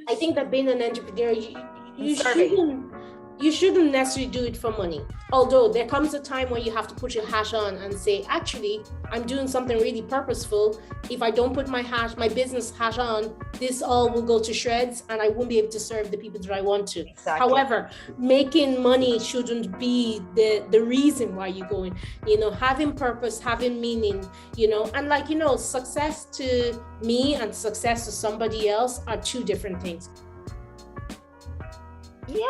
I think that being an entrepreneur, you Serving. you shouldn't necessarily do it for money. Although there comes a time when you have to put your hat on and say, actually, I'm doing something really purposeful. If I don't put my business hat on, this all will go to shreds and I won't be able to serve the people that I want to. Exactly. However, making money shouldn't be the reason why you're going. Having purpose, having meaning, and success to me and success to somebody else are two different things. Yeah.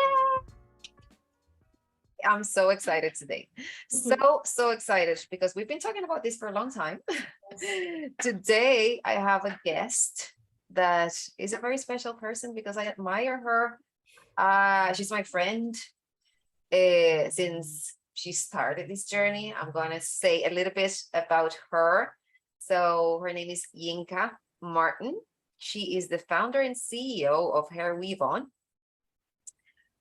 I'm so excited today. So excited because we've been talking about this for a long time. Today, I have a guest that is a very special person because I admire her. She's my friend since she started this journey. I'm going to say a little bit about her. So her name is Yinka Martin. She is the founder and CEO of HairWeavon,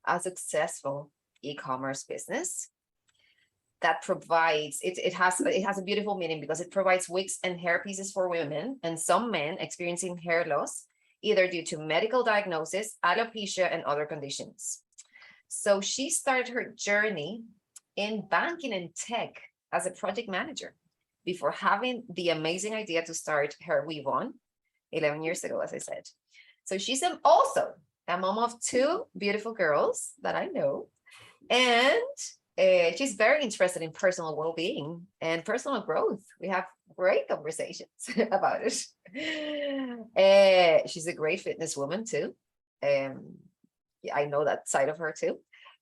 a successful e-commerce business that provides it has a beautiful meaning because it provides wigs and hair pieces for women and some men experiencing hair loss, either due to medical diagnosis, alopecia, and other conditions. So she started her journey in banking and tech as a project manager before having the amazing idea to start HairWeavon 11 years ago, as I said. So she's also a mom of two beautiful girls that I know. And she's very interested in personal well-being and personal growth. We have great conversations about it. She's a great fitness woman too. Yeah, I know that side of her too.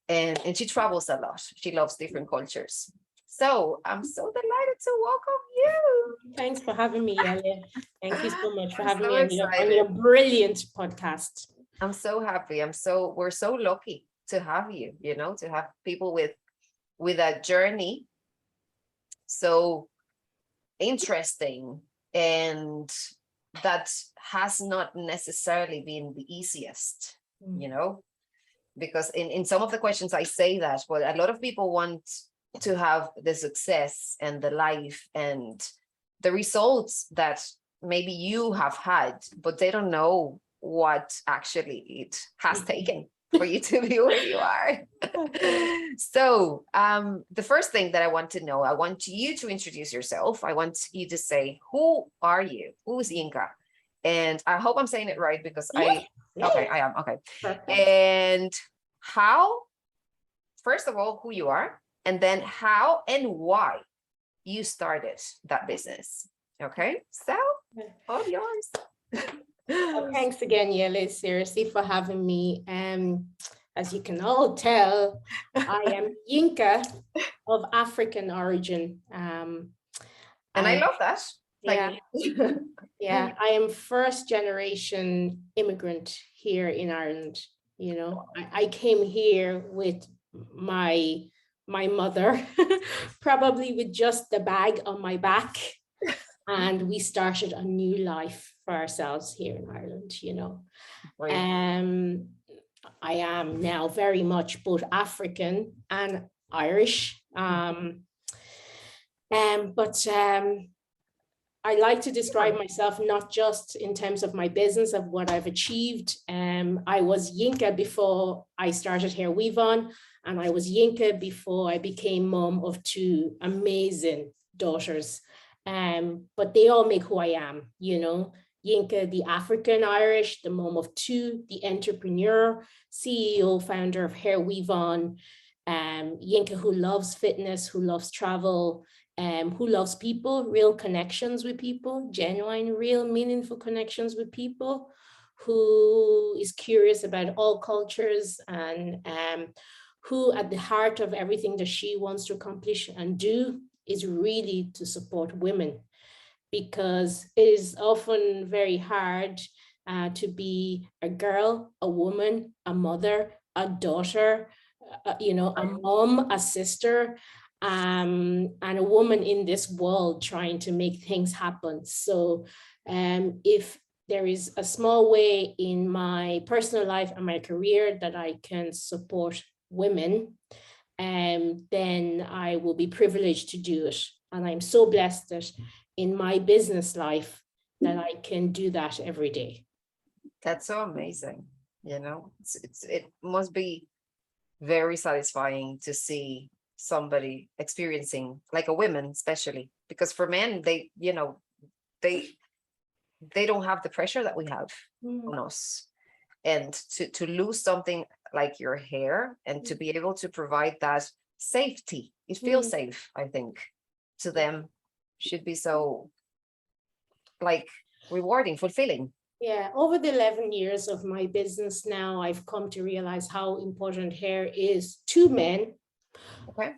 And she travels a lot. She loves different cultures. So I'm so delighted to welcome you. Thanks for having me, Yale. Thank you so much for having so me on your brilliant podcast. I'm so happy. We're so lucky to have you, to have people with a journey so interesting and that has not necessarily been the easiest, because in some of the questions I say that, but a lot of people want to have the success and the life and the results that maybe you have had, but they don't know what actually it has taken for you to be where you are. So the first thing that I want to know, I want you to introduce yourself. I want you to say, who are you? Who is Yinka? And I hope I'm saying it right because I am. Okay. Perfect. And how, first of all, who you are, and then how and why you started that business. Okay, so all yours. Well, thanks again, Yele, seriously, for having me. As you can all tell, I am Yinka of African origin. And I love that. Yeah, yeah, I am first generation immigrant here in Ireland. I came here with my mother, probably with just the bag on my back. And we started a new life for ourselves here in Ireland, Right. I am now very much both African and Irish. But I like to describe myself not just in terms of my business, of what I've achieved. I was Yinka before I started HairWeavon, and I was Yinka before I became mom of two amazing daughters. But they all make who I am, Yinka, the African Irish, the mom of two, the entrepreneur, CEO, founder of HairWeavon, Yinka who loves fitness, who loves travel, who loves people, real connections with people, genuine, real, meaningful connections with people, who is curious about all cultures, and who at the heart of everything that she wants to accomplish and do is really to support women, because it is often very hard to be a girl, a woman, a mother, a daughter, a mom, a sister, and a woman in this world trying to make things happen. So if there is a small way in my personal life and my career that I can support women, then I will be privileged to do it. And I'm so blessed that in my business life that I can do that every day. That's so amazing. you know, it must be very satisfying to see somebody experiencing, like a woman, especially because for men, they, you know, they don't have the pressure that we have on us. And to lose something like your hair and to be able to provide that safety, it feels safe, I think, to them, should be so like rewarding, fulfilling. Yeah, over the 11 years of my business now, I've come to realize how important hair is to men. Okay.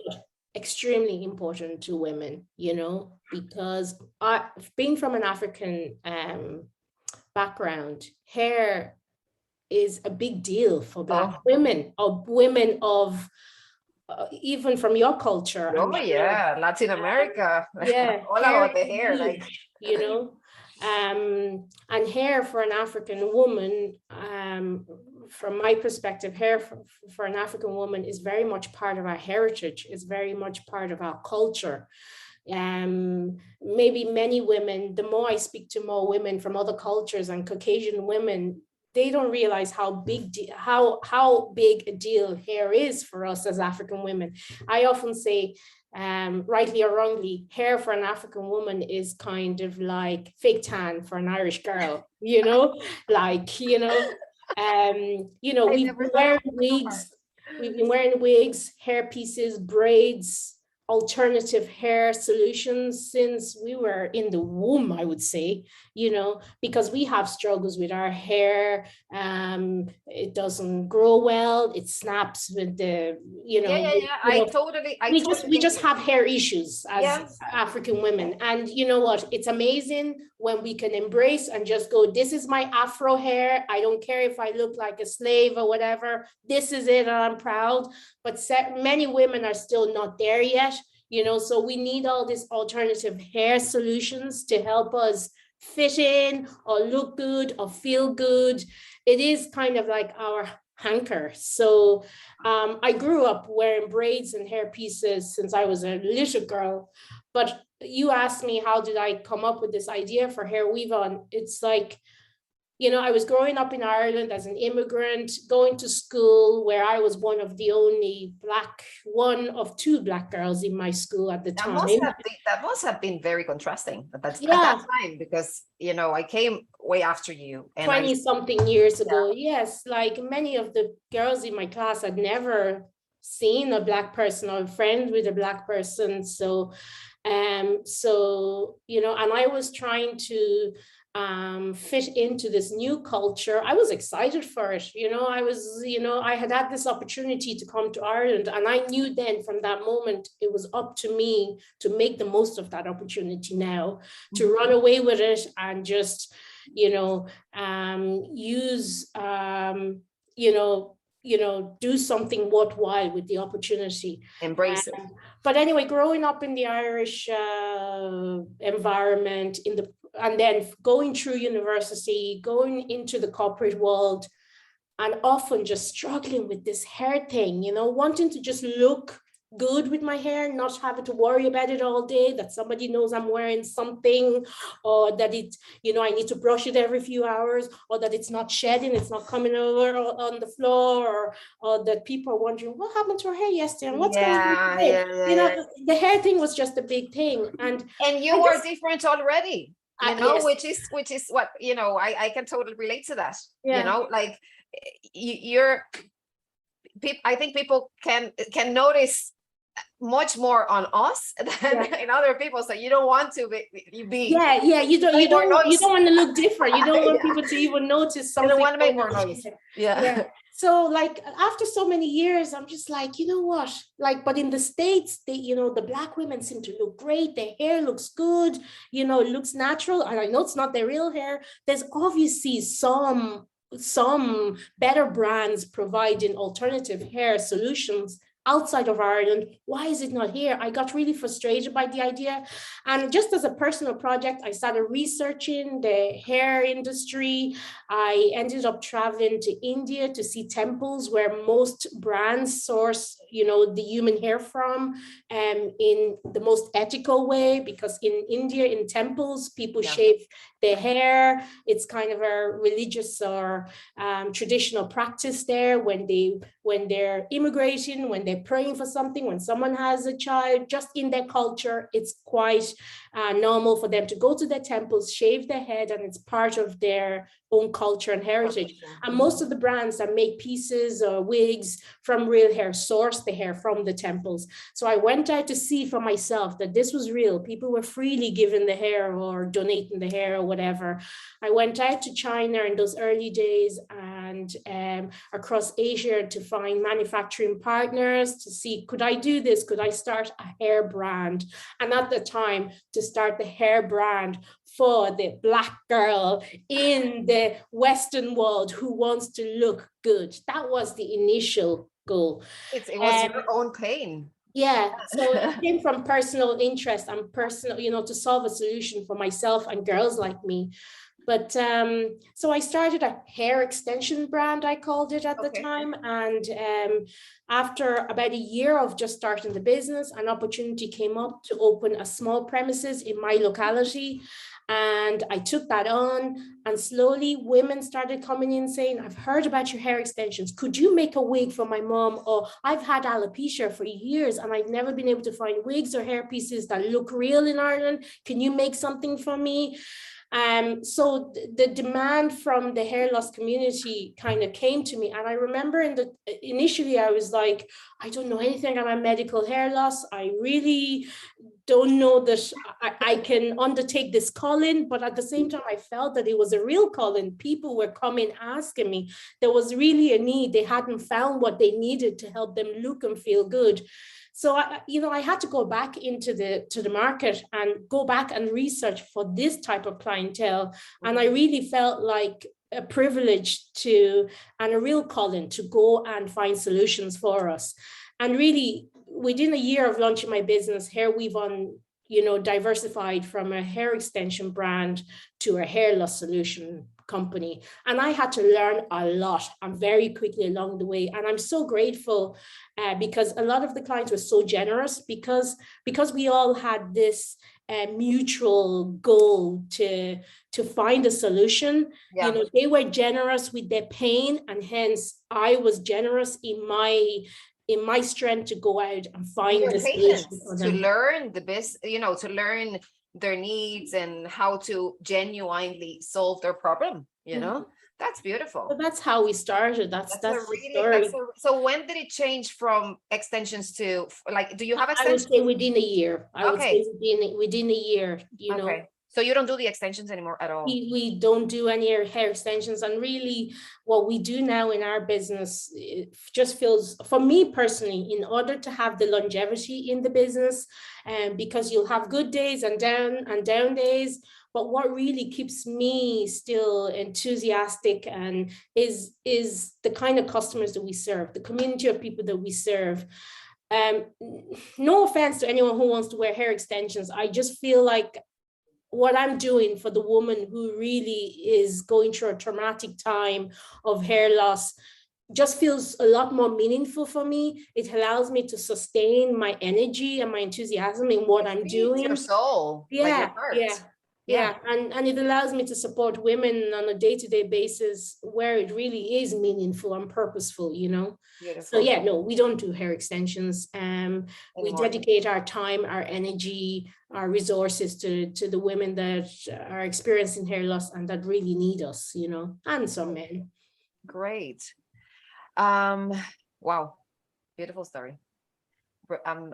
Extremely important to women, you know, because being from an African background, hair is a big deal for Black women, or women of even from your culture. Oh yeah, Latin America. Yeah, all about the hair, like, you know, and hair for an African woman, from my perspective, hair for an African woman is very much part of our heritage, is very much part of our culture. Maybe many women, the more I speak to more women from other cultures and Caucasian women, they don't realize how big a deal hair is for us as African women. I often say, rightly or wrongly, hair for an African woman is kind of like fake tan for an Irish girl, you know, like, you know, we've been wearing wigs, hair pieces, braids, alternative hair solutions since we were in the womb, I would say, you know, because we have struggles with our hair. It doesn't grow well. It snaps with the, you know. We just have hair issues as African women. And you know what? It's amazing when we can embrace and just go, this is my Afro hair. I don't care if I look like a slave or whatever. This is it, and I'm proud. But many women are still not there yet, you know, so we need all these alternative hair solutions to help us fit in or look good or feel good. It is kind of like our hanker. So I grew up wearing braids and hair pieces since I was a little girl. But you asked me, how did I come up with this idea for HairWeavon? It's like, you know, I was growing up in Ireland as an immigrant, going to school where I was one of the only one of two Black girls in my school at the time. That must have been very contrasting at that time, because, you know, I came way after you. 20 something years ago. Yes, like many of the girls in my class had never seen a Black person or a friend with a Black person. So, you know, and I was trying to fit into this new culture. I was excited for it. You know, I had this opportunity to come to Ireland, and I knew then from that moment, it was up to me to make the most of that opportunity now, to run away with it and just, you know, do something worthwhile with the opportunity. Embrace it. But anyway, growing up in the Irish environment, and then going through university, going into the corporate world, and often just struggling with this hair thing, you know, wanting to just look good with my hair, not having to worry about it all day, that somebody knows I'm wearing something, or that it, you know, I need to brush it every few hours, or that it's not shedding, it's not coming over on the floor, or that people are wondering what happened to her hair yesterday and what's going on today. You know, the hair thing was just a big thing. And you are different already, you know, which is what, you know, I can totally relate to that. You know, like I think people can notice much more on us than in other people, so you don't want to be you don't want to look different. You don't want people to even notice something. You don't want to make more noise. So like after so many years, I'm just like, you know what, like, but in the States, they, you know, the Black women seem to look great, their hair looks good, you know, it looks natural, and I know it's not their real hair. There's obviously some better brands providing alternative hair solutions outside of Ireland. Why is it not here? I got really frustrated by the idea. And just as a personal project, I started researching the hair industry. I ended up traveling to India to see temples where most brands source, you know, the human hair from, in the most ethical way, because in India, in temples, people shave the hair. It's kind of a religious or traditional practice there when they're immigrating, when they're praying for something, when someone has a child. Just in their culture, it's quite normal for them to go to their temples, shave their head, and it's part of their own culture and heritage. And most of the brands that make pieces or wigs from real hair source the hair from the temples. So I went out to see for myself that this was real. People were freely giving the hair or donating the hair or whatever. I went out to China in those early days and across Asia to find manufacturing partners to see, could I do this? Could I start a hair brand? And at the time, to start the hair brand for the Black girl in the Western world who wants to look good. That was the initial goal. It was your own pain. Yeah, so it came from personal interest and personal, to solve a solution for myself and girls like me. But so I started a hair extension brand, I called it at the time. And after about a year of just starting the business, an opportunity came up to open a small premises in my locality. And I took that on, and slowly women started coming in saying, I've heard about your hair extensions. Could you make a wig for my mom? Or I've had alopecia for years and I've never been able to find wigs or hair pieces that look real in Ireland. Can you make something for me? So the demand from the hair loss community kind of came to me. And I remember initially I was like, I don't know anything about medical hair loss. I really don't know that I can undertake this calling, but at the same time, I felt that it was a real calling. People were coming asking me. There was really a need. They hadn't found what they needed to help them look and feel good. So I had to go back into the market and go back and research for this type of clientele. And I really felt like a privilege and a real calling to go and find solutions for us. And really, within a year of launching my business, HairWeavon, diversified from a hair extension brand to a hair loss solution company. And I had to learn a lot and very quickly along the way. And I'm so grateful because a lot of the clients were so generous because we all had this mutual goal to find a solution. Yeah. They were generous with their pain, and hence I was generous in my strength to go out and find the solution for them. To learn to learn their needs and how to genuinely solve their problem, That's beautiful. So that's how we started. That's the story. So when did it change from extensions to, do you have extensions? I would say within a year. I would say within a year, know. So you don't do the extensions anymore at all? We don't do any hair extensions. And really what we do now in our business, it just feels, for me personally, in order to have the longevity in the business, because you'll have good days and down days, but what really keeps me still enthusiastic and is the kind of customers that we serve, the community of people that we serve. No offense to anyone who wants to wear hair extensions. I just feel like what I'm doing for the woman who really is going through a traumatic time of hair loss just feels a lot more meaningful for me. It allows me to sustain my energy and my enthusiasm in what I'm doing. Your soul, yeah, your heart. Yeah. And it allows me to support women on a day-to-day basis where it really is meaningful and purposeful, Beautiful. So yeah, no, we don't do hair extensions. We dedicate our time, our energy, our resources to the women that are experiencing hair loss and that really need us, and some men. Great. Wow. Beautiful story. I'm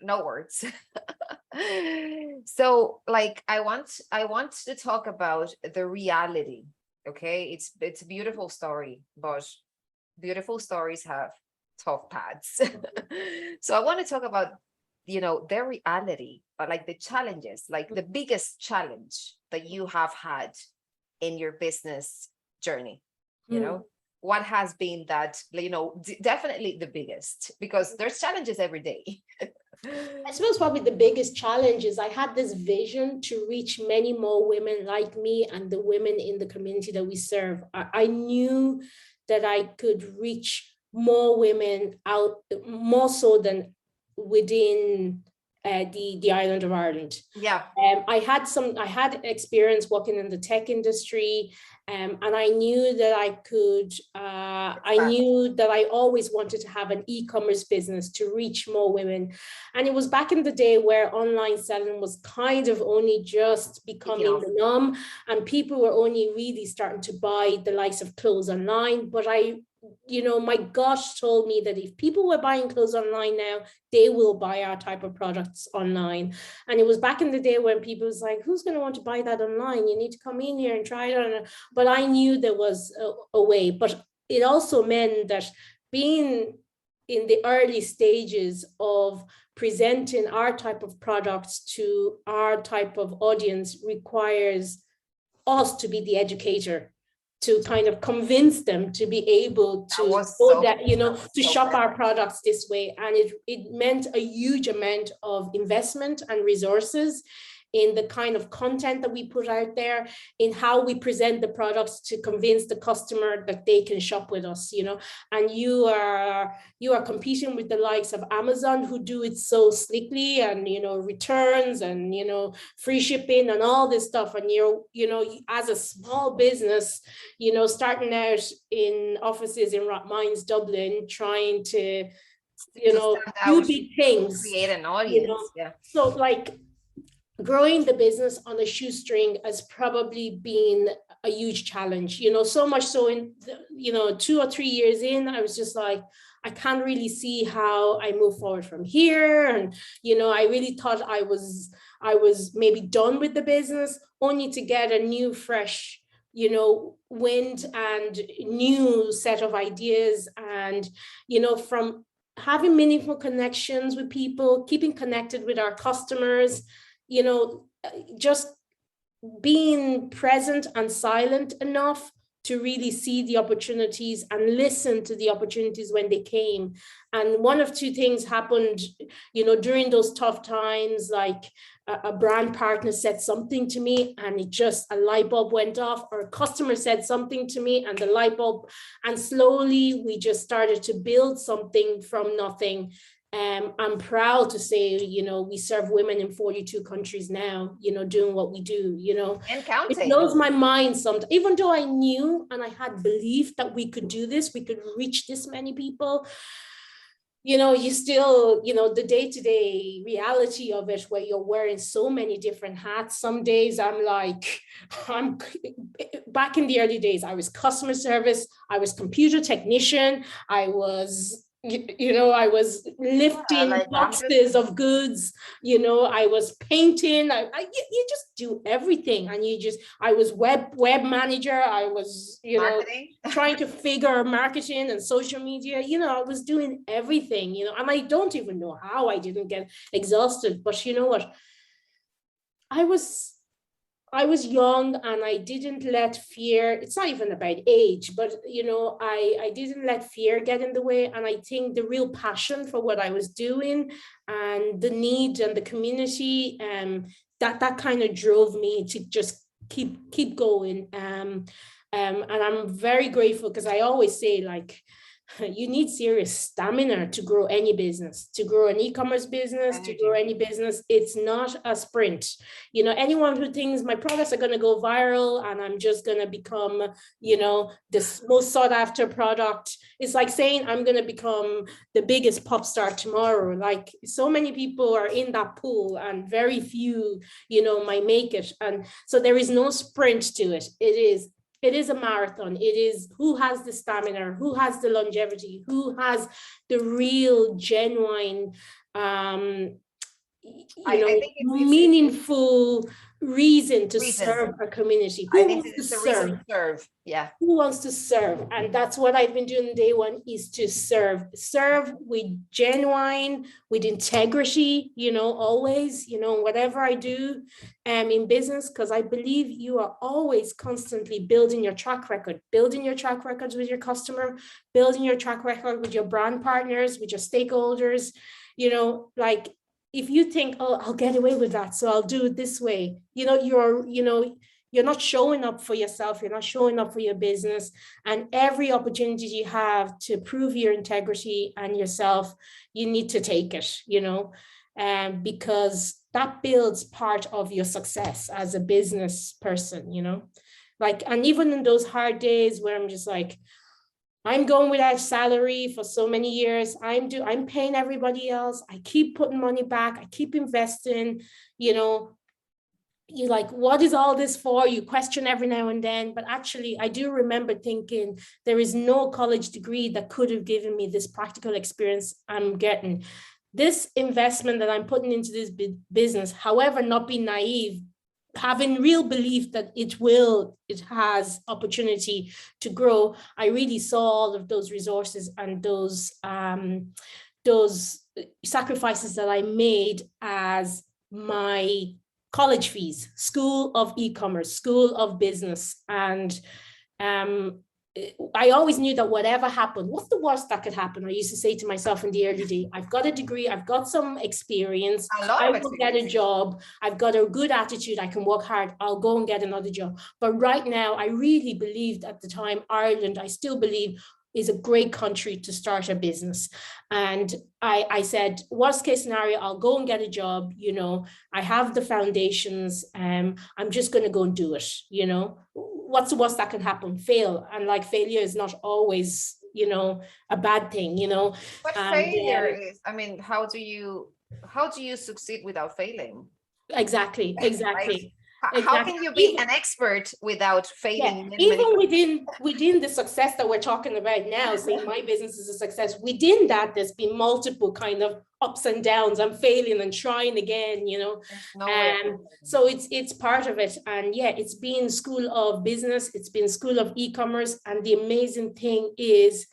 no words. So I want to talk about the reality. Okay. It's a beautiful story, but beautiful stories have tough paths. So I want to talk about, their reality, but the challenges, the biggest challenge that you have had in your business journey, what has been that, definitely the biggest, because there's challenges every day. I suppose probably the biggest challenge is I had this vision to reach many more women like me and the women in the community that we serve. I knew that I could reach more women out, more so than within the island of Ireland. Yeah. I had experience working in the tech industry, and I knew that I knew that I always wanted to have an e-commerce business to reach more women. And it was back in the day where online selling was kind of only just becoming the norm, and people were only really starting to buy the likes of clothes online. But my gut told me that if people were buying clothes online now, they will buy our type of products online. And it was back in the day when people was like, who's going to want to buy that online? You need to come in here and try it on. But I knew there was a way. But it also meant that being in the early stages of presenting our type of products to our type of audience requires us to be the educator, to kind of convince them to be able to to shop our products this way. And it meant a huge amount of investment and resources in the kind of content that we put out there, in how we present the products to convince the customer that they can shop with us, and you are competing with the likes of Amazon, who do it so slickly, and, returns and, free shipping and all this stuff. And as a small business, starting out in offices in Rathmines, Dublin, trying to do big things, create an audience. So like, growing the business on a shoestring has probably been a huge challenge, so much so in, 2 or 3 years in, I was just like, I can't really see how I move forward from here. And, I really thought I was maybe done with the business, only to get a new, fresh, wind and new set of ideas. And, from having meaningful connections with people, keeping connected with our customers, just being present and silent enough to really see the opportunities and listen to the opportunities when they came. And one of two things happened, during those tough times, like a brand partner said something to me and a light bulb went off, or a customer said something to me and the light bulb, and slowly we just started to build something from nothing. I'm proud to say, we serve women in 42 countries now, doing what we do, and counting. It blows my mind sometimes, even though I knew and I had belief that we could do this, we could reach this many people. You still, the day-to-day reality of it, where you're wearing so many different hats. Some days I'm back in the early days, I was customer service, I was computer technician, I was I was lifting boxes of goods, I was painting, you just do everything. And I was web manager, I was, trying to figure marketing and social media, I was doing everything, and I don't even know how I didn't get exhausted. But you know what? I was young and I didn't let fear, it's not even about age, but, I didn't let fear get in the way. And I think the real passion for what I was doing and the need and the community, that kind of drove me to just keep going. And I'm very grateful, because I always say, like, you need serious stamina to grow any business, to grow an e-commerce business, to grow any business. It's not a sprint. Anyone who thinks my products are going to go viral and I'm just going to become, the most sought after product, it's like saying I'm going to become the biggest pop star tomorrow. Like, so many people are in that pool and very few, might make it. And so there is no sprint to it. It is a marathon. It is who has the stamina, who has the longevity, who has the real, genuine, meaningful reason to serve a community. Who wants to serve? Yeah. Who wants to serve? And that's what I've been doing day one, is to serve with genuine, with integrity, always, whatever I do in business, because I believe you are always constantly building your track records with your customer, building your track record with your brand partners, with your stakeholders, like, if you think, oh, I'll get away with that, so I'll do it this way, you're not showing up for yourself, you're not showing up for your business. And every opportunity you have to prove your integrity and yourself, you need to take it, because that builds part of your success as a business person, you know, like, and even in those hard days where I'm just like, I'm going without salary for so many years. I'm paying everybody else. I keep putting money back. I keep investing, you know, you're like, what is all this for? You question every now and then, but actually I do remember thinking there is no college degree that could have given me this practical experience I'm getting. This investment that I'm putting into this business, however, not be naive, having real belief that it has opportunity to grow. I really saw all of those resources and those sacrifices that I made as my college fees, School of eCommerce, School of Business. And I always knew that whatever happened, what's the worst that could happen? I used to say to myself in the early day, I've got a degree, I've got some experience, I will get a job, I've got a good attitude, I can work hard, I'll go and get another job. But right now, I really believed at the time, Ireland, I still believe, is a great country to start a business. And I said, worst case scenario, I'll go and get a job, you know, I have the foundations, I'm just going to go and do it, you know. What's the worst that can happen? Fail. And like, failure is not always, you know, a bad thing, you know. But failure is, I mean, how do you succeed without failing? Exactly. Like, how can you be an expert without failing? Yeah, even within the success that we're talking about now, saying my business is a success, within that, there's been multiple kind of ups and downs. I'm failing and trying again, you know. So it's part of it. And yeah, it's been School of Business, it's been School of eCommerce. And the amazing thing is,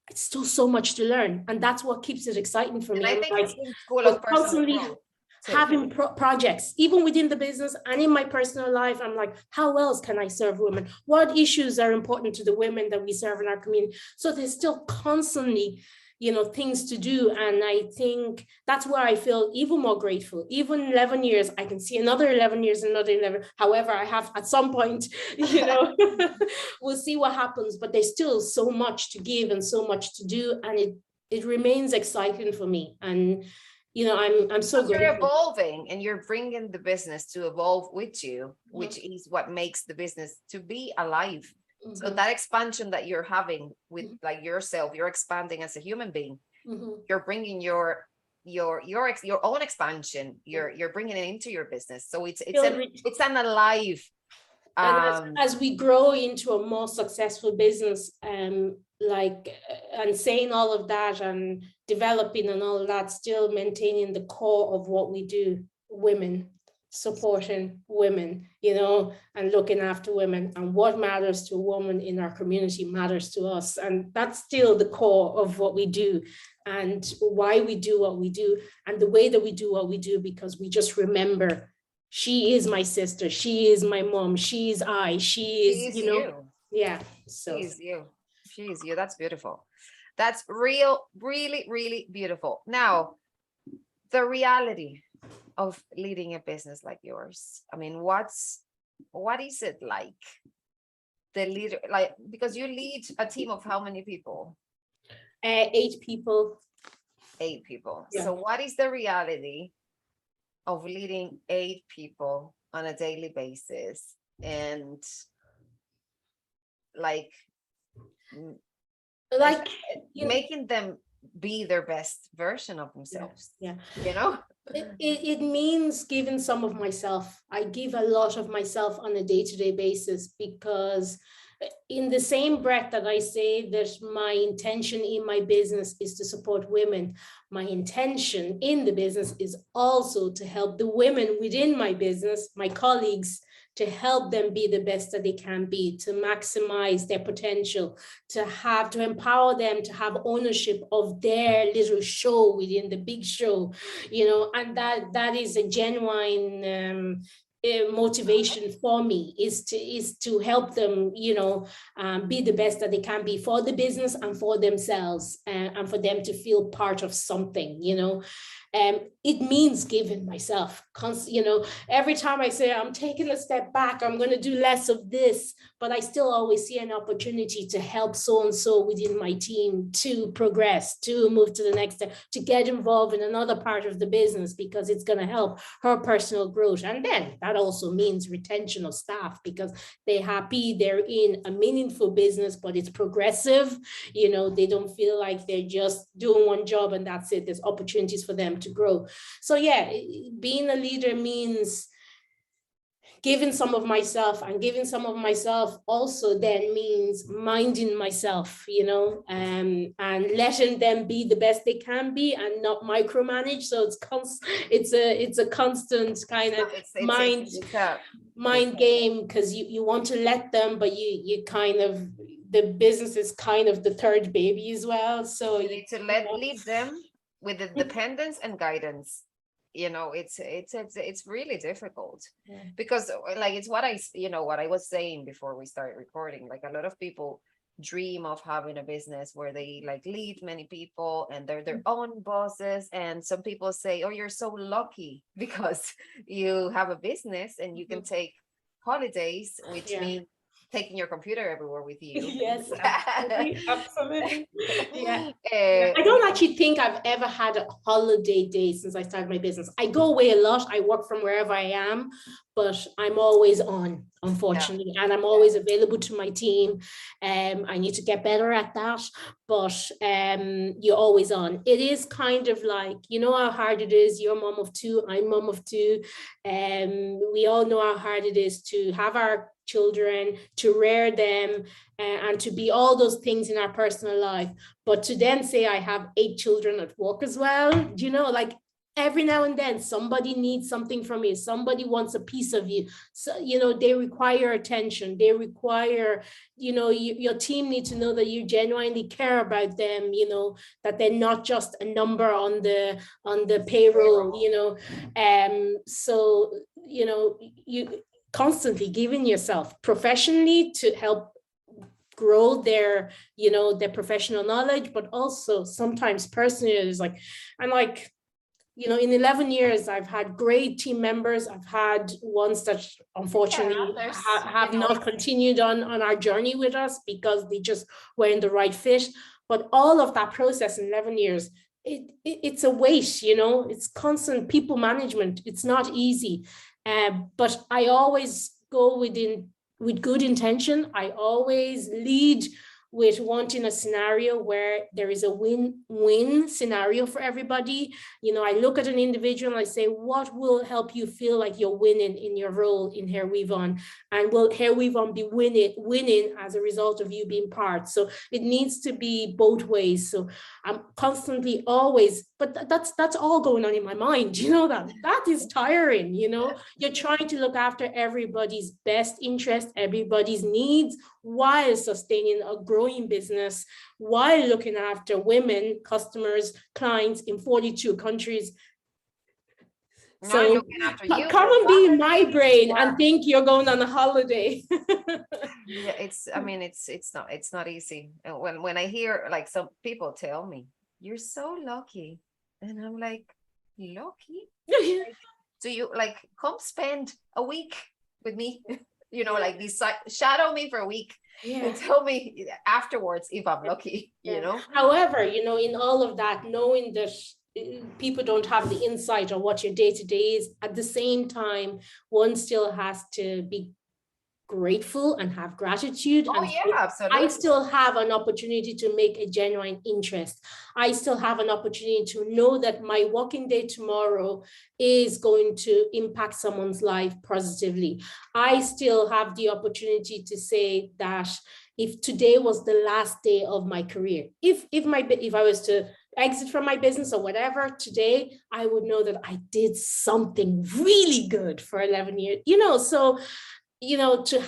it's still so much to learn. And that's what keeps it exciting for me. And I think it's in School of Personal Growth. Having projects, even within the business and in my personal life, I'm like, how else can I serve women? What issues are important to the women that we serve in our community? So there's still constantly, you know, things to do. And I think that's where I feel even more grateful. Even 11 years, I can see another 11 years, another 11. However, I have at some point, you know, we'll see what happens, but there's still so much to give and so much to do. And it remains exciting for me. And you know, I'm so grateful. You're evolving and you're bringing the business to evolve with you, which is what makes the business to be alive. So that expansion that you're having with like yourself, you're expanding as a human being. You're bringing your own expansion. You're bringing it into your business. So it's an alive. And as we grow into a more successful business, like, and saying all of that and developing and all of that, still maintaining the core of what we do, women, supporting women, you know, and looking after women, and what matters to a woman in our community matters to us. And that's still the core of what we do and why we do what we do and the way that we do what we do, because we just remember, she is my sister, she is my mom, she is you know, you. Yeah. So she is you. That's beautiful. That's really, really beautiful. Now, the reality of leading a business like yours. I mean, what is it like? The leader, like, because you lead a team of how many people? 8 people. 8 people. Yeah. So what is the reality of leading 8 people on a daily basis and like making them be their best version of themselves? Yeah. You know, it means giving some of myself. I give a lot of myself on a day-to-day basis, because in the same breath that I say that my intention in my business is to support women, my intention in the business is also to help the women within my business, my colleagues, to help them be the best that they can be, to maximize their potential, to empower them to have ownership of their little show within the big show, you know. And that is a genuine motivation for me is to help them, you know, be the best that they can be for the business and for themselves, and for them to feel part of something, you know. It means giving myself, you know, every time I say I'm taking a step back, I'm going to do less of this, but I still always see an opportunity to help so-and-so within my team to progress, to move to the next step, to get involved in another part of the business, because it's going to help her personal growth. And then that also means retention of staff, because they're happy, they're in a meaningful business, but it's progressive. You know, they don't feel like they're just doing one job and that's it. There's opportunities for them to grow. So yeah, being a leader means giving some of myself, and giving some of myself also then means minding myself, you know, and letting them be the best they can be and not micromanage. So it's a constant kind of mind game, because you want to let them, but you kind of, the business is kind of the third baby as well. So you need to lead them with the dependence and guidance. You know, it's really difficult, because like, it's what I was saying before we started recording. Like, a lot of people dream of having a business where they like lead many people and they're their own bosses. And some people say, oh, you're so lucky because you have a business and you can take holidays, which means taking your computer everywhere with you. Yes, absolutely. Yeah. I don't actually think I've ever had a holiday day since I started my business. I go away a lot. I work from wherever I am, but I'm always on, unfortunately, and I'm always available to my team. I need to get better at that, but you're always on. It is kind of like, you know how hard it is. You're mom of two, I'm mom of two. We all know how hard it is to have our children, to rear them, and to be all those things in our personal life. But to then say I have 8 children at work as well, you know, like every now and then somebody needs something from you, somebody wants a piece of you. So, you know, they require attention, they require, you know, your team need to know that you genuinely care about them, you know, that they're not just a number on the payroll, you know. So, you know, you constantly giving yourself professionally to help grow their, you know, their professional knowledge, but also sometimes personally is like, and like, you know, in 11 years, I've had great team members. I've had ones that unfortunately have not continued on our journey with us because they just weren't the right fit. But all of that process in 11 years, it's a weight, you know, it's constant people management. It's not easy. But I always go with good intention. I always lead with wanting a scenario where there is a win-win scenario for everybody. You know, I look at an individual and I say, what will help you feel like you're winning in your role in HairWeavon? And will HairWeavon be winning as a result of you being part? So it needs to be both ways. So I'm constantly always, but that's all going on in my mind. You know, that is tiring, you know. You're trying to look after everybody's best interest, everybody's needs, while sustaining a growing business, while looking after women, customers, clients in 42 countries. So come and be in my brain and think you're going on a holiday. Yeah, I mean, it's not easy. When I hear, like, some people tell me, you're so lucky. And I'm like, lucky? Do you, like, come spend a week with me? You know, like, shadow me for a week and tell me afterwards if I'm lucky, you know? However, you know, in all of that, knowing that people don't have the insight on what your day-to-day is, at the same time, one still has to be grateful and have gratitude. Oh, yeah, absolutely. I still have an opportunity to make a genuine interest. I still have an opportunity to know that my working day tomorrow is going to impact someone's life positively. I still have the opportunity to say that if today was the last day of my career, if I was to exit from my business or whatever today, I would know that I did something really good for 11 years, you know. So, you know, to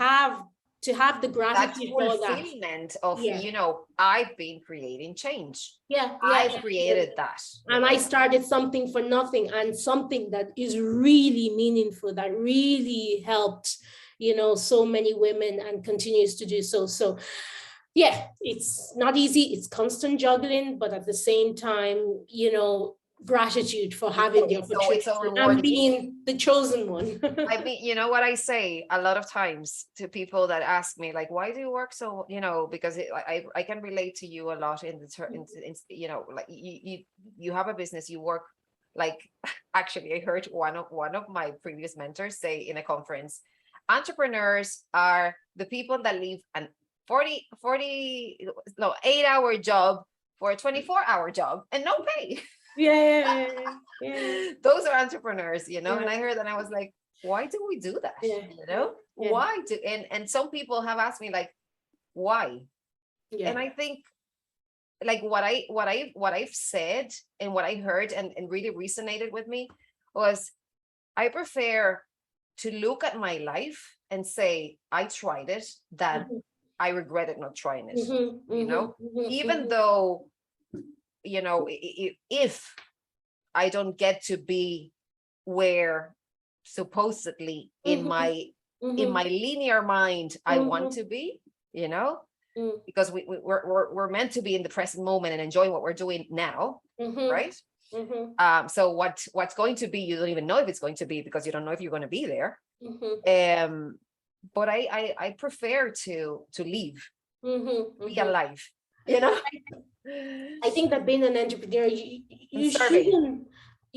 to have the that gratitude for that. fulfillment of, Yeah. you know, I've been creating change. Yeah, I've created that. And I started something for nothing, and something that is really meaningful, that really helped, you know, so many women and continues to do so. So yeah, it's not easy. It's constant juggling, but at the same time, you know, gratitude for having the opportunity so and rewarding. being the chosen one. I mean, you know what I say a lot of times to people that ask me, like, why do you work so, you know, because I can relate to you a lot in the you know, like you have a business, you work, like, actually I heard one of my previous mentors say in a conference, entrepreneurs are the people that leave an 8-hour job for a 24-hour job and no pay. Yeah. Those are entrepreneurs, you know. Yeah. And I heard that, and I was like, why do we do that? Yeah. You know, Yeah. why do, and some people have asked me, like, why? Yeah. And I think, like, what I've said and what I heard and really resonated with me was, I prefer to look at my life and say I tried it than I regretted not trying it. You know, even though, you know, if I don't get to be where supposedly in my linear mind I want to be, you know, because we're meant to be in the present moment and enjoy what we're doing now, right? So what's going to be, you don't even know if it's going to be, because you don't know if you're going to be there. But I prefer to leave, be alive, you know. I think that being an entrepreneur, you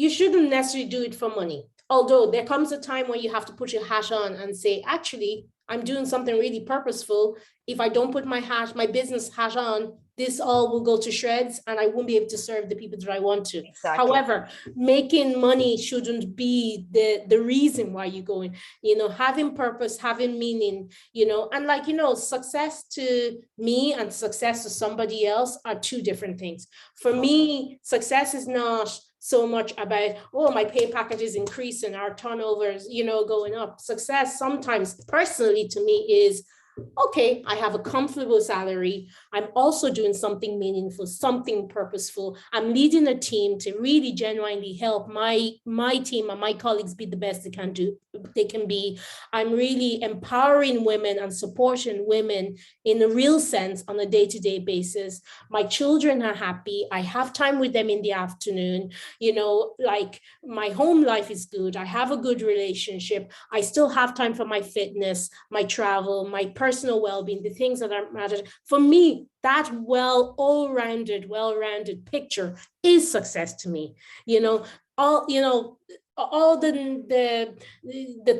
shouldn't necessarily do it for money. Although there comes a time when you have to put your hat on and say, actually, I'm doing something really purposeful. If I don't put my business hat on, this all will go to shreds and I won't be able to serve the people that I want to. Exactly. However, making money shouldn't be the reason why you're going, you know, having purpose, having meaning, you know, and like, you know, success to me and success to somebody else are two different things. For me, success is not so much about, oh, my pay packet is increasing, our turnovers, you know, going up. Success sometimes personally to me is, okay, I have a comfortable salary. I'm also doing something meaningful, something purposeful. I'm leading a team to really genuinely help my team and my colleagues be the best they can be. I'm really empowering women and supporting women in a real sense on a day-to-day basis. My children are happy. I have time with them in the afternoon. You know, like my home life is good. I have a good relationship. I still have time for my fitness, my travel, my personal well-being, the things that are matter. For me, that well-rounded picture is success to me. You know, all the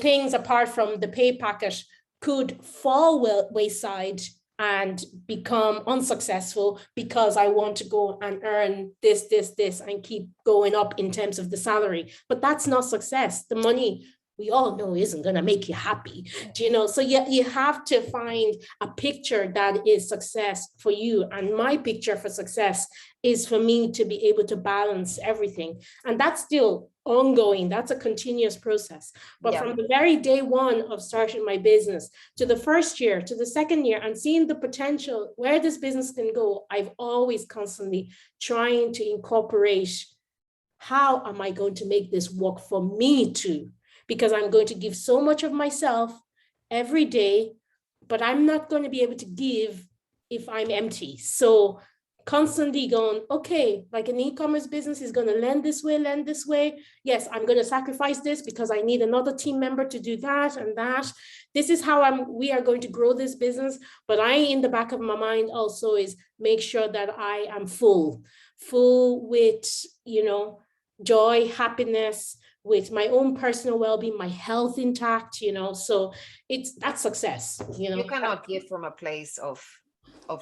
things apart from the pay packet could fall wayside and become unsuccessful because I want to go and earn this, and keep going up in terms of the salary. But that's not success. The money, we all know, isn't going to make you happy. Do you know? So you have to find a picture that is success for you. And my picture for success is for me to be able to balance everything. And that's still ongoing. That's a continuous process. But from the very day one of starting my business to the first year, to the second year, and seeing the potential where this business can go, I've always constantly trying to incorporate, how am I going to make this work for me too? Because I'm going to give so much of myself every day, but I'm not going to be able to give if I'm empty. So constantly going, okay, like an e-commerce business is going to lend this way. Yes, I'm going to sacrifice this because I need another team member to do that and that. This is how we are going to grow this business. But in the back of my mind also is make sure that I am full with, you know, joy, happiness, with my own personal well-being, my health intact, you know. So that's success, you know. You cannot give from a place of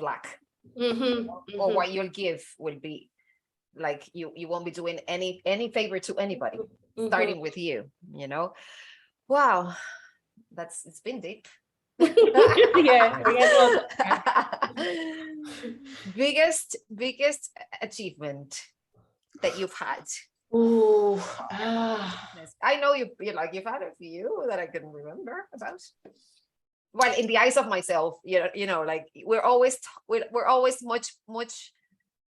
lack. Or what you'll give will be like, you won't be doing any favor to anybody, starting with you, you know. Wow, it's been deep. Biggest achievement that you've had? I know you've had a few that I can remember about. well, in the eyes of myself, like we're always much,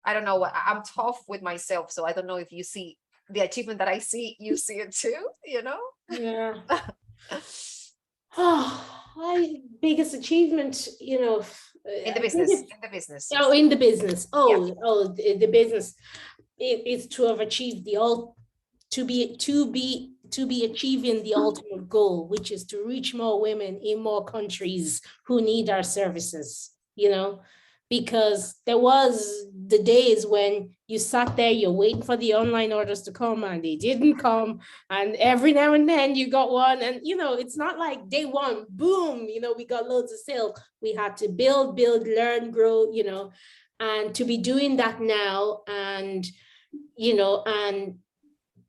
I don't know, I'm tough with myself. So I don't know if you see the achievement that I see, you see it too, Yeah. My biggest achievement, in the I think business, it's, in the business. in the business. Yeah. The business. It's to have achieved to be achieving the ultimate goal, which is to reach more women in more countries who need our services, because there was the days when you sat there, you're waiting for the online orders to come and they didn't come. And every now and then you got one, and, it's not like day one, boom, we got loads of sales. We had to build, learn, grow, and to be doing that now, and, and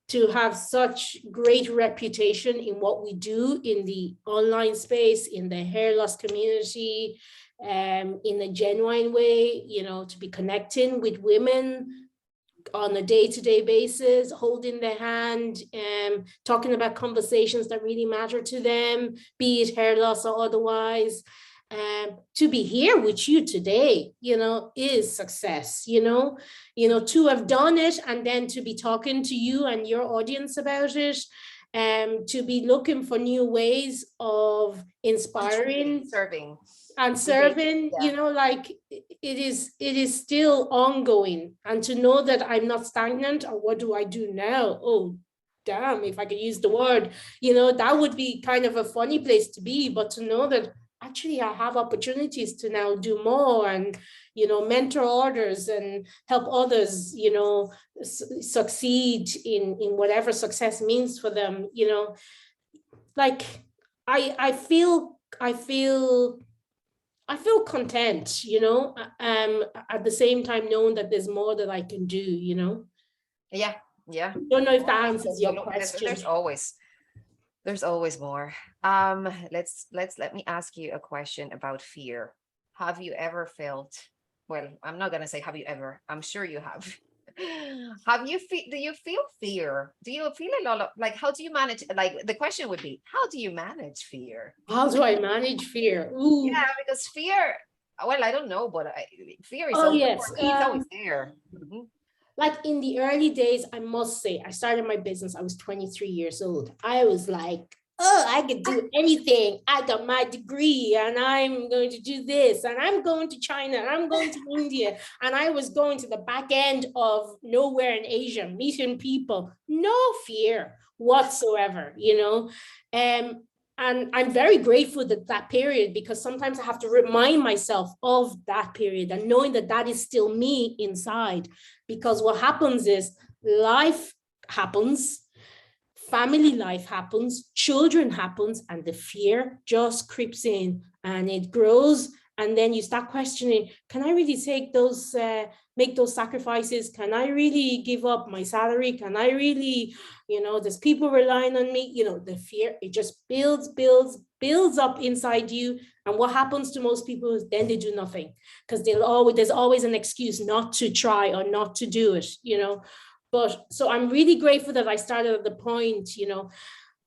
to have such great reputation in what we do in the online space, in the hair loss community, in a genuine way, to be connecting with women on a day-to-day basis, holding their hand, talking about conversations that really matter to them, be it hair loss or otherwise. To be here with you today, is success, to have done it and then to be talking to you and your audience about it, to be looking for new ways of inspiring, serving, yeah. Like it is still ongoing, and to know that I'm not stagnant, or what do I do now? Oh, damn, if I could use the word, that would be kind of a funny place to be, but to know that actually I have opportunities to now do more and, mentor others and help others, succeed in whatever success means for them, like I feel content, at the same time knowing that there's more that I can do, Yeah. Don't know if that answers your question. There's always more. Let me ask you a question about fear. Have you ever felt, well, I'm not gonna say have you ever, I'm sure you have. Do you feel fear? Do you feel a lot of, like, how do you manage, like, the question would be, how do you manage fear? How do I manage fear? Ooh. Yeah, because fear, well, I don't know, but fear is yes. it's always there. Mm-hmm. Like in the early days, I must say, I started my business, I was 23 years old. I was like, oh, I could do anything. I got my degree and I'm going to do this and I'm going to China and I'm going to India. And I was going to the back end of nowhere in Asia, meeting people, no fear whatsoever, and I'm very grateful that period, because sometimes I have to remind myself of that period and knowing that that is still me inside. Because what happens is life happens, family life happens, children happens, and the fear just creeps in and it grows. And then you start questioning, can I really take those, make those sacrifices? Can I really give up my salary? Can I really, there's people relying on me, the fear, it just builds up inside you. And what happens to most people is then they do nothing, because there's always an excuse not to try or not to do it, But so I'm really grateful that I started at the point,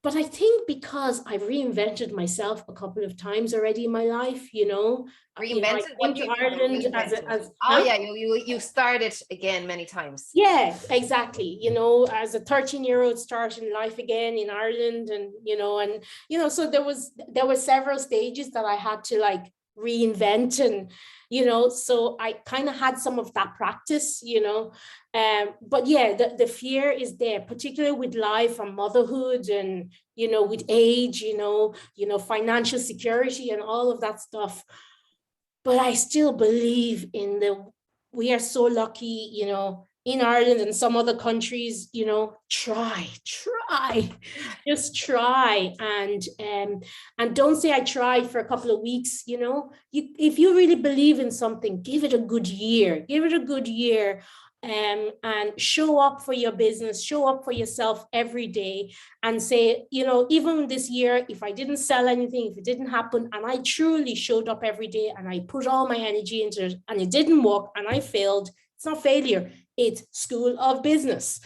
but I think because I've reinvented myself a couple of times already in my life, Reinvented? What do you mean Ireland you started again many times. Yeah, exactly. As a 13-year-old starting life again in Ireland, and so there were several stages that I had to like reinvent, and so I kind of had some of that practice, but yeah, the fear is there, particularly with life and motherhood, and with age, financial security and all of that stuff. But I still believe we are so lucky, in Ireland and some other countries, try, just try. And don't say I tried for a couple of weeks, if you really believe in something, give it a good year, and show up for your business, show up for yourself every day, and say, even this year, if I didn't sell anything, if it didn't happen, and I truly showed up every day and I put all my energy into it and it didn't work and I failed, it's not failure, it's school of business,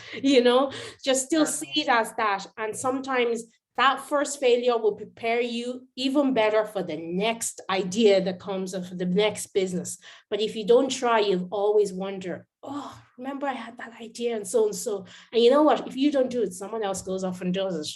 just still see it as that. And sometimes that first failure will prepare you even better for the next idea that comes of the next business. But if you don't try, you'll always wonder, oh, remember I had that idea and so and so. And you know what? If you don't do it, someone else goes off and does it.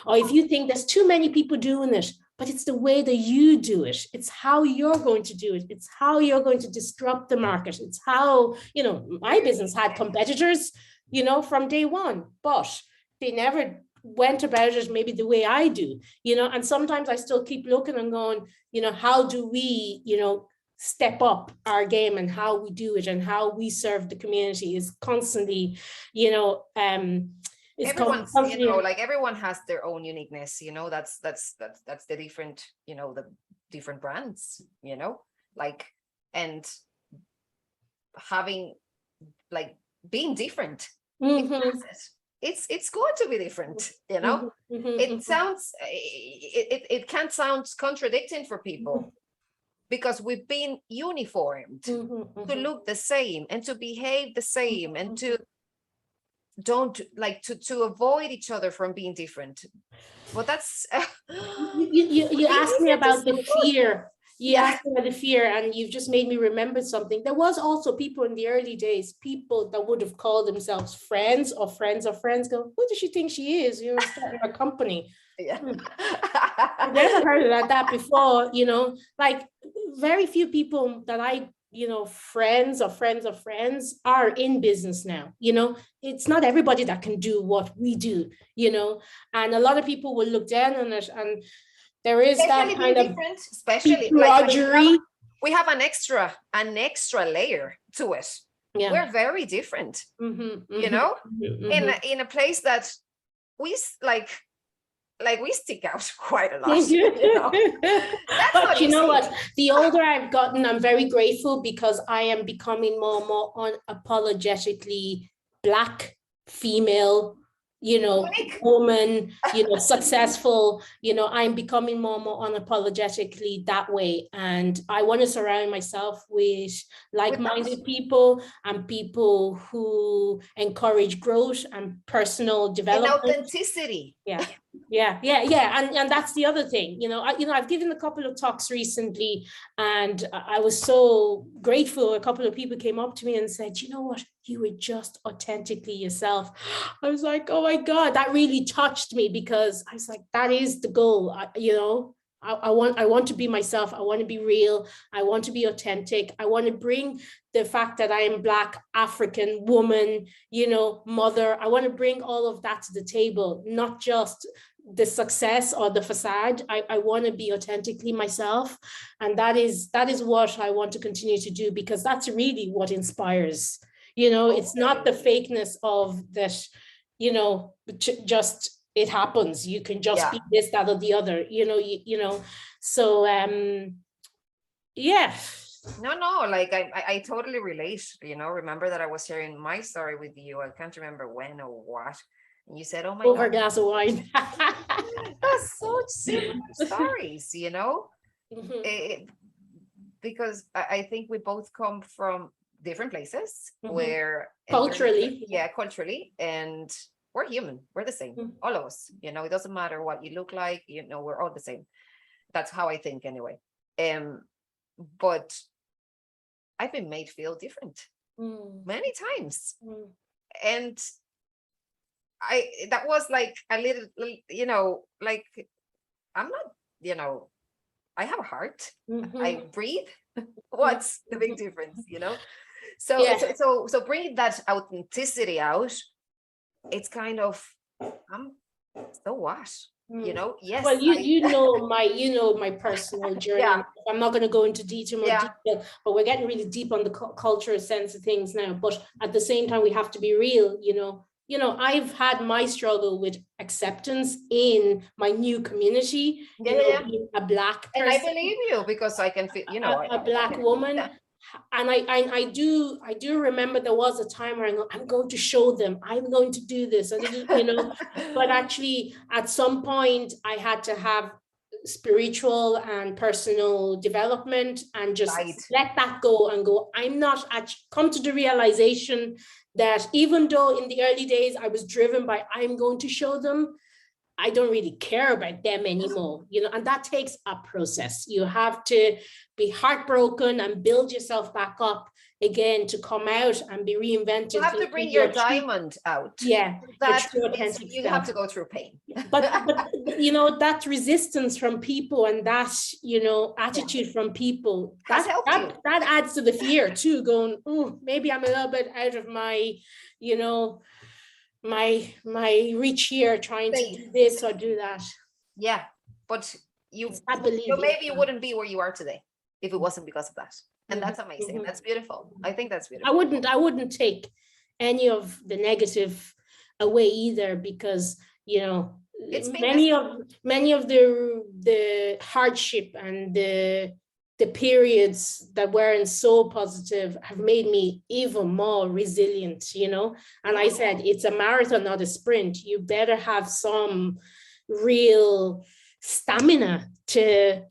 Or if you think there's too many people doing it, but it's the way that you do it. It's how you're going to do it. It's how you're going to disrupt the market. It's how, you know, my business had competitors, you know, from day one, but they never went about it maybe the way I do, you know, and sometimes I still keep looking and going, you know, how do we, you know, step up our game and how we do it and how we serve the community is constantly, you know, everyone's, you know, like everyone has their own uniqueness, you know, that's the different, you know, the different brands, you know, like, and having, like, being different, it's good to be different, you know. It sounds, it can't sound contradicting for people because we've been uniformed to look the same and to behave the same and to don't like to avoid each other from being different. But that's you asked me about the fear. You asked me about the fear, and you've just made me remember something. There was also people in the early days, people that would have called themselves friends of friends of friends, go, who does she think she is? You're starting a company. I've never heard of that before, you know, like very few people that I, you know, friends of friends of friends are in business now. You know, it's not everybody that can do what we do, you know, and a lot of people will look down on it, and there is especially that kind of different, especially like we have an extra layer to it. Yeah. We're very different, you know, in a place that we like we stick out quite a lot. You know? But you know what? The older I've gotten, I'm very grateful because I am becoming more and more unapologetically Black, female, you know, woman, you know, successful, you know, I'm becoming more and more unapologetically that way. And I want to surround myself with like-minded people and people who encourage growth and personal development. And authenticity. Yeah. And that's the other thing, you know, I've given a couple of talks recently, and I was so grateful. A couple of people came up to me and said, you know what, you were just authentically yourself. I was like, oh my God, that really touched me, because I was like, that is the goal. You know, I want to be myself. I want to be real. I want to be authentic. I want to bring the fact that I am Black, African, woman, you know, mother. I want to bring all of that to the table, not just the success or the facade. I want to be authentically myself. And that is what I want to continue to do, because that's really what inspires. You know, it's not the fakeness of that, you know, just it happens. You can just be this, that, or the other, you know, so yeah. No, like I totally relate, you know. Remember that I was sharing my story with you. I can't remember when or what. And you said, oh my over God. A glass of wine. That's so similar stories, you know, because I think we both come from different places where culturally, culturally, and we're human. We're the same, all of us, you know. It doesn't matter what you look like, you know, we're all the same. That's how I think anyway. But I've been made feel different many times. And that was like a little, you know, like, I'm not, you know, I have a heart. I breathe. What's the big difference, you know? So bringing that authenticity out, it's kind of, so what? You know, yes. Well, you know my personal journey. I'm not going to go into detail, but we're getting really deep on the cultural sense of things now. But at the same time, we have to be real. You know, I've had my struggle with acceptance in my new community. Being a Black person, and I believe you, because I can feel, you know, a Black woman. And I do remember there was a time where I'm going to show them, I'm going to do this, you know, but actually at some point I had to have spiritual and personal development and just let that go and go. I'm not actually come to the realization that even though in the early days I was driven by, I'm going to show them, I don't really care about them anymore, you know, and that takes a process. You have to be heartbroken and build yourself back up again to come out and be reinvented. You have to bring your diamond out. Yeah, that is, you have to go through pain. but you know, that resistance from people and that, you know, attitude from people, that adds to the fear too, going, oh, maybe I'm a little bit out of my, you know, my reach here, trying to do this or do that. Yeah, but maybe you wouldn't be where you are today if it wasn't because of that. And that's amazing. That's beautiful. I think that's beautiful. I wouldn't take any of the negative away either, because, you know, many of the hardship and the periods that weren't so positive have made me even more resilient, you know. And I said, it's a marathon, not a sprint. You better have some real stamina to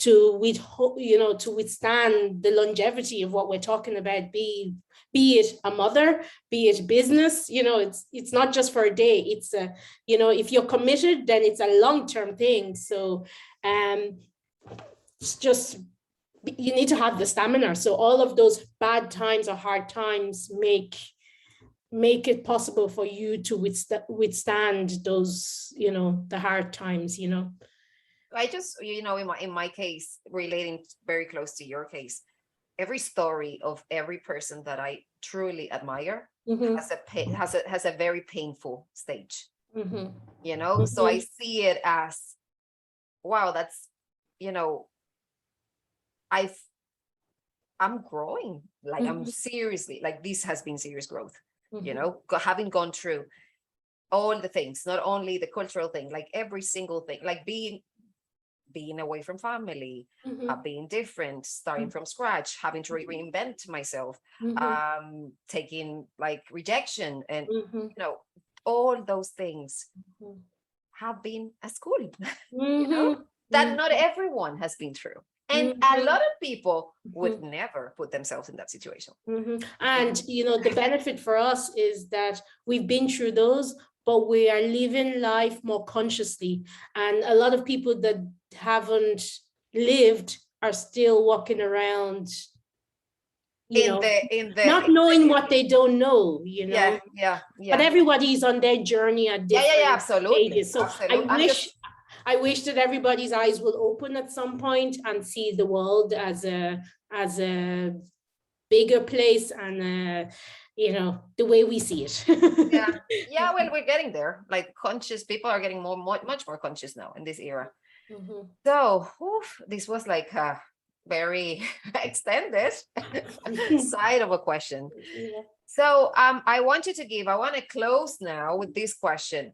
withstand the longevity of what we're talking about, be it a mother, be it business, you know. It's not just for a day. It's a, you know, if you're committed, then it's a long-term thing. So it's just, you need to have the stamina. So all of those bad times or hard times make it possible for you to withstand those, you know, the hard times, you know. I just, you know, in my case, relating very close to your case, every story of every person that I truly admire has a very painful stage, you know. So I see it as, wow, that's, you know, I'm growing, like I'm seriously, like this has been serious growth, you know, having gone through all the things, not only the cultural thing, like every single thing, like being away from family, being different, starting from scratch, having to reinvent myself, taking like rejection, and you know, all those things have been a school, you know, that not everyone has been through. And a lot of people would never put themselves in that situation. And, you know, the benefit for us is that we've been through those, but we are living life more consciously. And a lot of people that haven't lived are still walking around, you know, not knowing what they don't know, you know. Yeah. But everybody's on their journey at different stages. So absolutely. I wish that everybody's eyes will open at some point and see the world as a bigger place, and you know, the way we see it. Well, we're getting there. Like, conscious people are getting much more conscious now in this era. So this was like a very extended side of a question. So I want to close now with this question.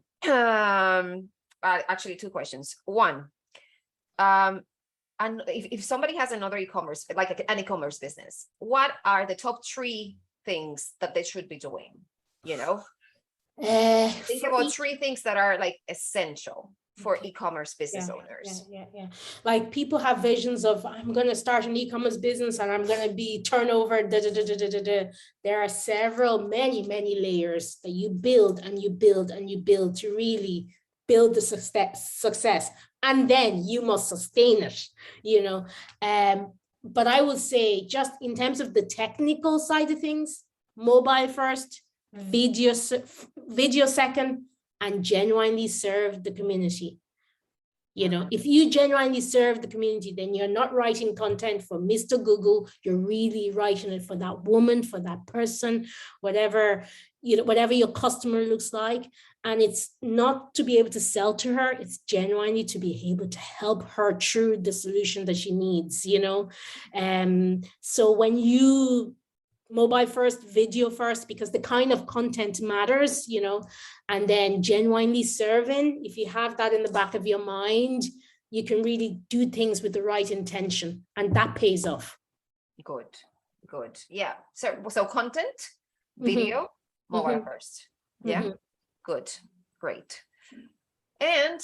Actually, two questions. One, and if somebody has another e-commerce, like an e-commerce business, what are the top 3 things that they should be doing? You know, think about 3 things that are like essential for e-commerce business owners. Like, people have visions of, I'm going to start an e-commerce business and I'm going to be turnover. There are many layers that you build and you build and you build to really build the success, and then you must sustain it, you know. But I would say, just in terms of the technical side of things, mobile first, video second, and genuinely serve the community. You know, if you genuinely serve the community, then you're not writing content for Mr. Google. You're really writing it for that woman, for that person, whatever, you know, whatever your customer looks like. And it's not to be able to sell to her. It's genuinely to be able to help her through the solution that she needs, you know. So when you mobile first, video first, because the kind of content matters, you know, and then genuinely serving, if you have that in the back of your mind, you can really do things with the right intention, and that pays off. Good. Yeah. So content, video, mobile first. Yeah. Good. Great. And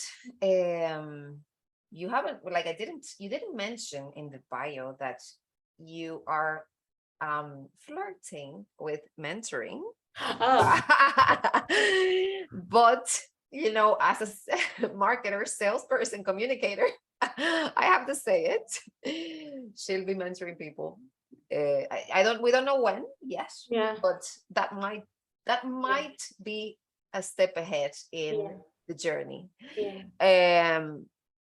you didn't mention in the bio that you are flirting with mentoring. But you know, as a marketer, salesperson, communicator, I have to say it. She'll be mentoring people. We don't know when yet, Yeah. but that might be a step ahead in the journey. Yeah.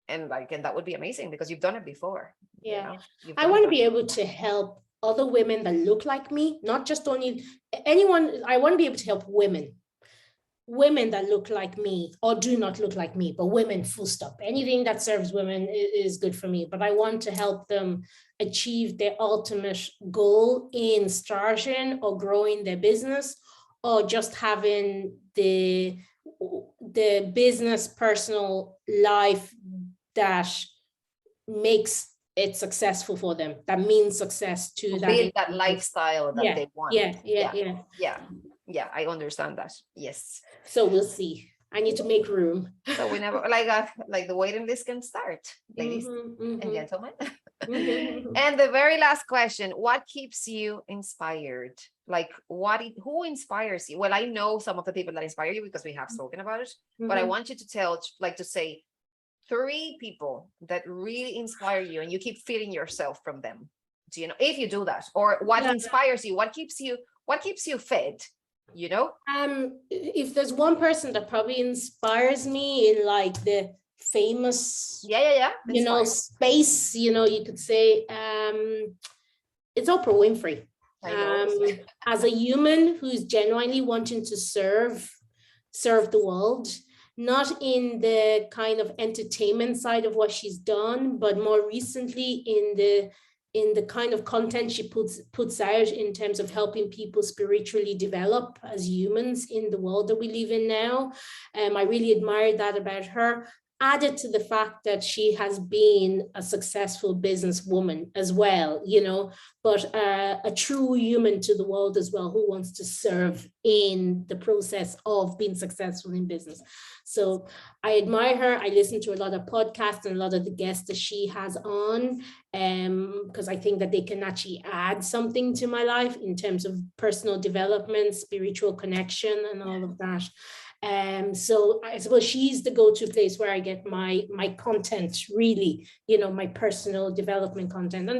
And that would be amazing because you've done it before. Yeah. You know, I want to be able to help other women that look like me, not just only anyone. I want to be able to help women that look like me or do not look like me, but women, full stop. Anything that serves women is good for me, but I want to help them achieve their ultimate goal in starting or growing their business, or just having the business personal life that makes it successful for them, that means success to build that lifestyle that they want. Yeah, I understand that. Yes. So we'll see. I need to make room. So we never like the waiting list can start, ladies and gentlemen. And the very last question, what keeps you inspired? Like who inspires you? Well, I know some of the people that inspire you because we have spoken about it, but I want you to say 3 people that really inspire you and you keep feeding yourself from them. Do you know, if you do that, or what inspires you, what keeps you fed, you know? If there's one person that probably inspires me in like the famous you know, space, you know, you could say, it's Oprah Winfrey. As a human who's genuinely wanting to serve the world, not in the kind of entertainment side of what she's done, but more recently in the kind of content she puts out in terms of helping people spiritually develop as humans in the world that we live in now. I really admired that about her. Added to the fact that she has been a successful businesswoman as well, you know, but a true human to the world as well, who wants to serve in the process of being successful in business. So I admire her. I listen to a lot of podcasts and a lot of the guests that she has on, because I think that they can actually add something to my life in terms of personal development, spiritual connection, and all of that. So I suppose she's the go-to place where I get my content, really, you know, my personal development content.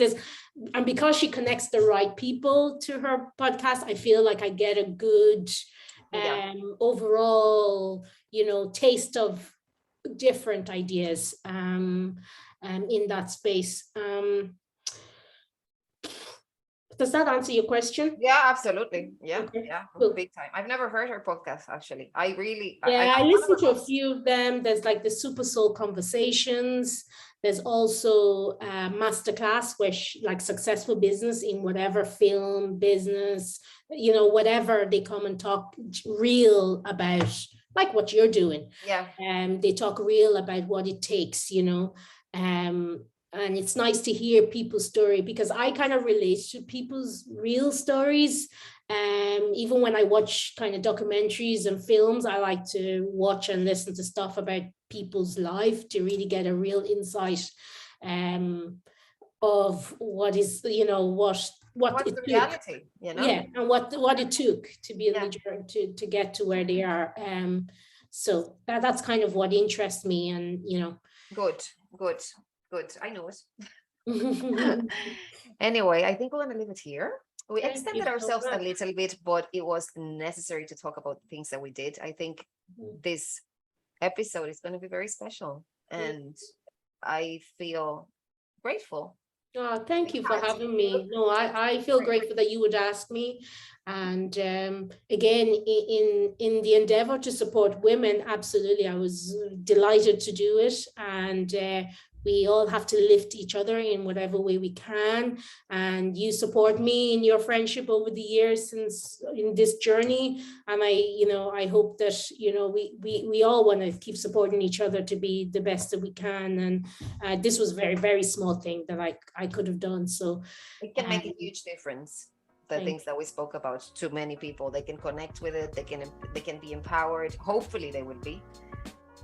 And because she connects the right people to her podcast, I feel like I get a good overall, you know, taste of different ideas in that space. Does that answer your question? Yeah, absolutely. Yeah, okay. Yeah, Cool. Big time. I've never heard her podcast, actually. I listen to a few of them. There's like the Super Soul Conversations. There's also a masterclass where like successful business in whatever film, business, you know, whatever, they come and talk real about, like what you're doing. Yeah. They talk real about what it takes, you know. And it's nice to hear people's story, because I kind of relate to people's real stories. Even when I watch kind of documentaries and films, I like to watch and listen to stuff about people's life to really get a real insight of what is, you know, what's the reality, you know? Yeah, and what it took to be on the journey to get to where they are. So that's kind of what interests me, and you know. Good. I know it. Anyway, I think we're going to leave it here. We extended ourselves a little bit, but it was necessary to talk about the things that we did. I think this episode is going to be very special, and I feel grateful. Oh, thank you for having me. No, I feel grateful that you would ask me. And again, in the endeavor to support women, absolutely, I was delighted to do it. And we all have to lift each other in whatever way we can. And you support me in your friendship over the years since in this journey. And I hope that, you know, we all want to keep supporting each other to be the best that we can. And this was a very, very small thing that I could have done. So it can make a huge difference. The things that we spoke about to many people, they can connect with it. They can be empowered. Hopefully they will be.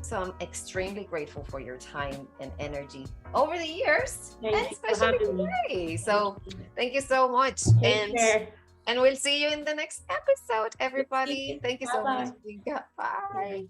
So I'm extremely grateful for your time and energy over the years, and especially today. So thank you so much. And we'll see you in the next episode, everybody. Thank you so much. Bye.